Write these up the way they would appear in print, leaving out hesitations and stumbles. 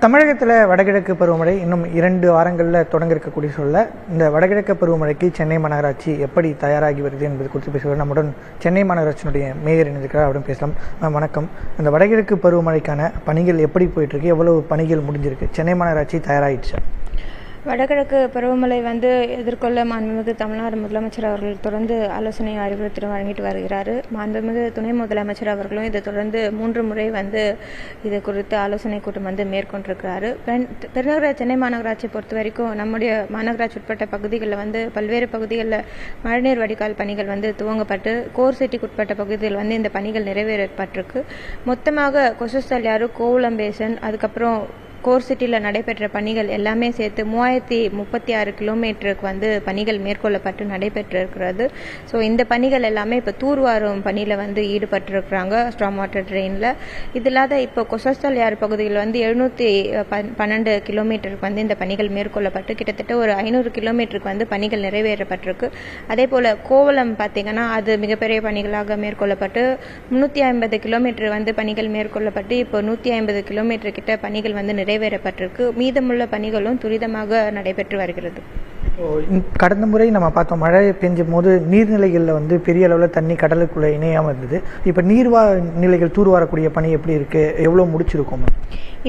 தமிழகத்தில் வடகிழக்கு பருவமழை இன்னும் 2 வாரங்களில் தொடங்க இருக்கக்கூடிய சொல்ல இந்த வடகிழக்கு பருவமழைக்கு சென்னை மாநகராட்சி எப்படி தயாராகி வருது என்பது குறித்து பேசுவது நம்முடன் சென்னை மாநகராட்சியினுடைய மேயர் இணைந்திருக்கிறார். அவருடன் பேசலாம். வணக்கம். அந்த வடகிழக்கு பருவமழைக்கான பணிகள் எப்படி போயிட்டுருக்கு, எவ்வளவு பணிகள் முடிஞ்சிருக்கு, சென்னை மாநகராட்சி தயாராகிடுச்சா? வடகிழக்கு பருவமழை எதிர்கொள்ள மாண்புமிகு தமிழ்நாடு முதலமைச்சர் அவர்கள் தொடர்ந்து ஆலோசனை அறிவுறுத்தல் வழங்கிட்டு வருகிறார். மாண்புமிகு துணை முதலமைச்சர் அவர்களும் இதை தொடர்ந்து 3 முறை இது குறித்து ஆலோசனை கூட்டம் மேற்கொண்டிருக்கிறாரு. பெருநகர சென்னை மாநகராட்சி பொறுத்த வரைக்கும் நம்முடைய மாநகராட்சி உட்பட்ட பகுதிகளில் பல்வேறு பகுதிகளில் மழைநீர் வடிகால் பணிகள் துவங்கப்பட்டு கோர் சிட்டிக்கு உட்பட்ட பகுதியில் இந்த பணிகள் நிறைவேறப்பட்டிருக்கு. மொத்தமாக கொசஸ்தல்யாறு, கோவளம்பேசன், அதுக்கப்புறம் கோர் சிட்டியில் நடைபெற்ற பணிகள் எல்லாமே சேர்த்து 3036 கிலோமீட்டருக்கு பணிகள் மேற்கொள்ளப்பட்டு நடைபெற்றிருக்கிறது. ஸோ இந்த பணிகள் எல்லாமே இப்போ தூர்வாரும் பணியில் ஈடுபட்டிருக்கிறாங்க ஸ்ட்ராங் வாட்டர் ட்ரெயினில். இது இல்லாத இப்போ கொசஸ்தல்யாறு பகுதியில் 712 கிலோமீட்டருக்கு இந்த பணிகள் மேற்கொள்ளப்பட்டு கிட்டத்தட்ட ஒரு 500 கிலோமீட்டருக்கு பணிகள் நிறைவேறப்பட்டிருக்கு. அதே போல் கோவளம் பார்த்தீங்கன்னா அது மிகப்பெரிய பணிகளாக மேற்கொள்ளப்பட்டு 350 கிலோமீட்டர் பணிகள் மேற்கொள்ளப்பட்டு இப்போ 150 கிலோமீட்டர் கிட்ட பணிகள் நிறைவேறப்பட்டிருக்கு. மீதமுள்ள பணிகளும் துரிதமாக நடைபெற்று வருகிறது. கடந்த முறை நம்ம பார்த்தோம், மழை பெஞ்சும் போது நீர்நிலைகளில் பெரிய அளவில் தண்ணி கடலுக்குள்ள இணையாமல் இருந்தது. இப்போ நீர்நிலைகள் தூர்வாரக்கூடிய பணி எப்படி இருக்கு, எவ்வளோ முடிச்சிருக்கோம்?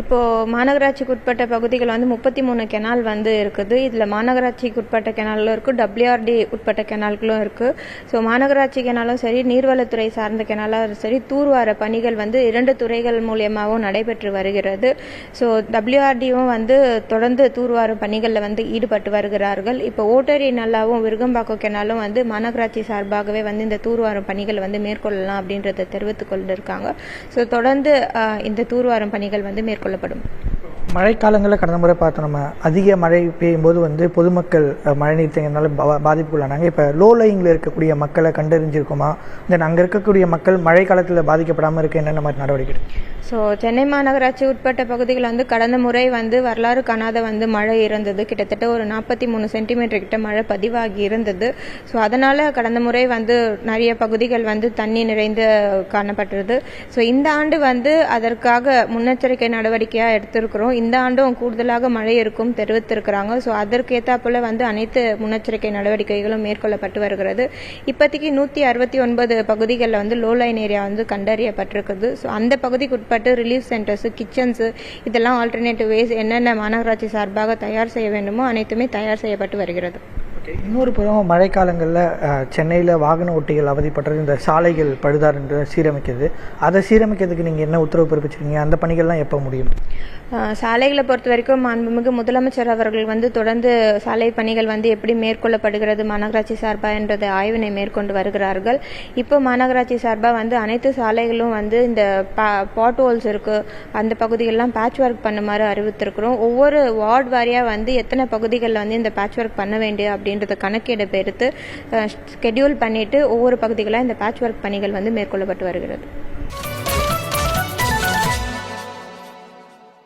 இப்போ மாநகராட்சிக்கு உட்பட்ட பகுதிகள் 33 கெனால் இருக்குது. இதில் மாநகராட்சிக்கு உட்பட்ட கெனாலும் இருக்கு, WRD உட்பட்ட கெனால்களும் இருக்கு. ஸோ மாநகராட்சி கெனாலும் சரி, நீர்வளத்துறை சார்ந்த கெனாலும் சரி, தூர்வார பணிகள் 2 துறைகள் மூலியமாகவும் நடைபெற்று வருகிறது. ஸோ WRDயும் தொடர்ந்து தூர்வார பணிகளில் ஈடுபட்டு வருகிறார்கள். இப்போ ஓட்டரி நல்லாவும் விருகம்பாக்கம் கெனாலும் மாநகராட்சி சார்பாகவே இந்த தூர்வாரும் பணிகள் மேற்கொள்ளலாம் அப்படின்றத தெரிவித்துக் கொண்டிருக்காங்க. ஸோ தொடர்ந்து இந்த தூர்வாரும் பணிகள் மேற்கொள்ளப்படும். மழைக்காலங்களில் கடந்த முறை பார்த்தோம், நம்ம அதிக மழை பெய்யும் போது பொதுமக்கள் மழைநீர் தேங்கினால பாதிப்புக்குள்ளானாங்க. இப்போ லோ லைனில் இருக்கக்கூடிய மக்களை கண்டறிஞ்சிருக்குமா? தென் அங்கே இருக்கக்கூடிய மக்கள் மழை காலத்தில் பாதிக்கப்படாமல் இருக்க என்னென்ன மாதிரி நடவடிக்கை? ஸோ சென்னை மாநகராட்சி உட்பட்ட பகுதிகள் கடந்த முறை வரலாறு காணாத மழை இருந்தது. கிட்டத்தட்ட ஒரு 43 சென்டிமீட்டர் கிட்ட மழை பதிவாகி இருந்தது. ஸோ அதனால கடந்த முறை நிறைய பகுதிகள் தண்ணி நிறைந்து காணப்பட்டது. ஸோ இந்த ஆண்டு அதற்காக முன்னெச்சரிக்கை நடவடிக்கையாக எடுத்திருக்கிறோம். இந்த ஆண்டும் கூடுதலாக மழை இருக்கும் தெரிவித்திருக்கிறாங்க. ஸோ அதற்கு ஏற்றாப்புல அனைத்து முன்னெச்சரிக்கை நடவடிக்கைகளும் மேற்கொள்ளப்பட்டு வருகிறது. இப்போதைக்கு 169 பகுதிகளில் லோ லைன் ஏரியா கண்டறியப்பட்டிருக்குது. ஸோ அந்த பகுதிக்கு உட்பட்டு ரிலீஃப் சென்டர்ஸ், கிச்சன்ஸ் இதெல்லாம் ஆல்டர்னேட்டிவ் வேஸ் என்னென்ன மாநகராட்சி சார்பாக தயார் செய்ய வேண்டுமோ அனைத்துமே தயார் செய்யப்பட்டு வருகிறது. இன்னொரு புறம் மழைக்காலங்களில் சென்னையில் வாகன ஓட்டிகள் அவதிப்படுறது, இந்த சாலைகள் பழுதார் என்று சீரமைக்கிறது. அதை சீரமைக்கிறதுக்கு நீங்கள் என்ன உத்தரவு பிறப்பிச்சிருக்கீங்க? அந்த பணிகள்லாம் எப்போ முடியும்? சாலைகளை பொறுத்த வரைக்கும் மாண்புமிகு முதலமைச்சர் அவர்கள் தொடர்ந்து சாலை பணிகள் எப்படி மேற்கொள்ளப்படுகிறது மாநகராட்சி சார்பாக என்றதை ஆய்வினை மேற்கொண்டு வருகிறார்கள். இப்போ மாநகராட்சி சார்பாக அனைத்து சாலைகளும் இந்த பாட் ஹோல்ஸ் இருக்கு, அந்த பகுதிகளெலாம் பேட்ச் ஒர்க் பண்ணுமாறு அறிவித்திருக்கிறோம். ஒவ்வொரு வார்டு வாரியாக எத்தனை பகுதிகளில் இந்த பேட்ச் ஒர்க் பண்ண வேண்டிய அப்படின்றத கணக்கெடுப்பு எடுத்து ஸ்கெடியூல் பண்ணிட்டு ஒவ்வொரு பகுதிகளாக இந்த பேட்ச் ஒர்க் பணிகள் மேற்கொள்ளப்பட்டு வருகிறது.